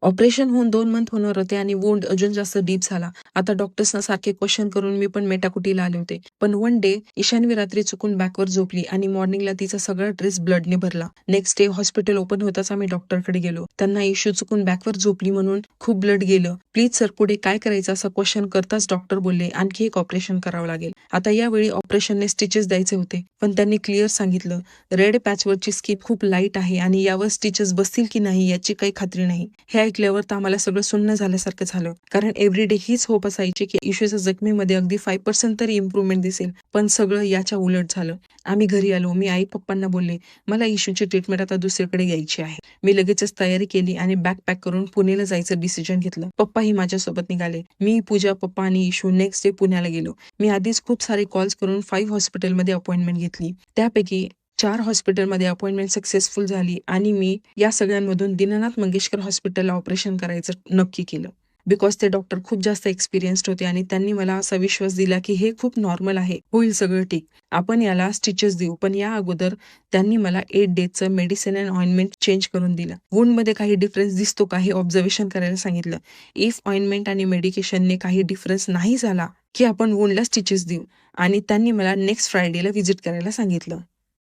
Operation होऊन 2 month होणार होते आणि वुंड अजून जास्त डीप झाला. आता डॉक्टर्सना सारखे क्वेश्चन करून मी पण मेटाकुटीला आले होते. पण वन डे ईशान्वी रात्री चुकून बॅकवर झोपली आणि मॉर्निंगला तिचा सगळा ड्रेस ब्लडने भरला. नेक्स्ट डे हॉस्पिटल ओपन होताच आम्ही डॉक्टरकडे गेलो. त्यांना इशू चुकून बॅकवर झोपली म्हणून खूप ब्लड गेलं. प्लीज सर पुढे काय करायचं असं क्वेश्चन करताच डॉक्टर बोलले आणखी एक ऑपरेशन करावं लागेल. आता यावेळी ऑपरेशनने स्टिचेस द्यायचे होते, पण त्यांनी क्लिअर सांगितलं रेड पॅचवरची स्किन खूप लाईट आहे आणि यावर स्टिचेस बसतील की नाही याची काही खात्री नाही. हे ऐकल्यावर तर आम्हाला सगळं सुन्न झाल्यासारखं झालं, कारण एव्हरीडे हीच होप असायची की इशूच्या जखमेमध्ये अगदी 5% तरी इम्प्रूव्हमेंट दिसेल, पण सगळं याच्या उलट झालं. आम्ही घरी आलो. मी आई पप्पांना बोलले मला इशूची ट्रीटमेंट आता दुसरीकडे घ्यायची आहे. मी लगेचच तयारी केली आणि बॅग पॅक करून पुणेला जायचं डिसिजन घेतलं. पप्पाही माझ्यासोबत निघाले. मी, पूजा, पप्पा आणि इशू नेक्स्ट डे पुण्याला गेलो. मी आधीच खूप सारे कॉल्स करून 5 हॉस्पिटलमध्ये अपॉइंटमेंट घेतली. त्यापैकी 4 हॉस्पिटलमध्ये अपॉइंटमेंट सक्सेसफुल झाली आणि मी या सगळ्यांमधून दीनानाथ मंगेशकर हॉस्पिटलला ऑपरेशन करायचं नक्की केलं. बिकॉज ते डॉक्टर खूप जास्त एक्सपिरियन्स्ड होते आणि त्यांनी मला असा विश्वास दिला की हे खूप नॉर्मल आहे, होईल सगळं ठीक. आपण याला स्टिचेस देऊ. पण या अगोदर त्यांनी मला 8 डेजचं मेडिसिन अँड ऑइंटमेंट चेंज करून दिलं. वुंडमध्ये काही डिफरन्स दिसतो का हे ऑब्झर्वेशन करायला सांगितलं. इफ ऑइंटमेंट आणि मेडिकेशनने काही डिफरन्स नाही झाला की आपण वुंडला स्टिचेस देऊ आणि त्यांनी मला नेक्स्ट फ्रायडेला व्हिजिट करायला सांगितलं.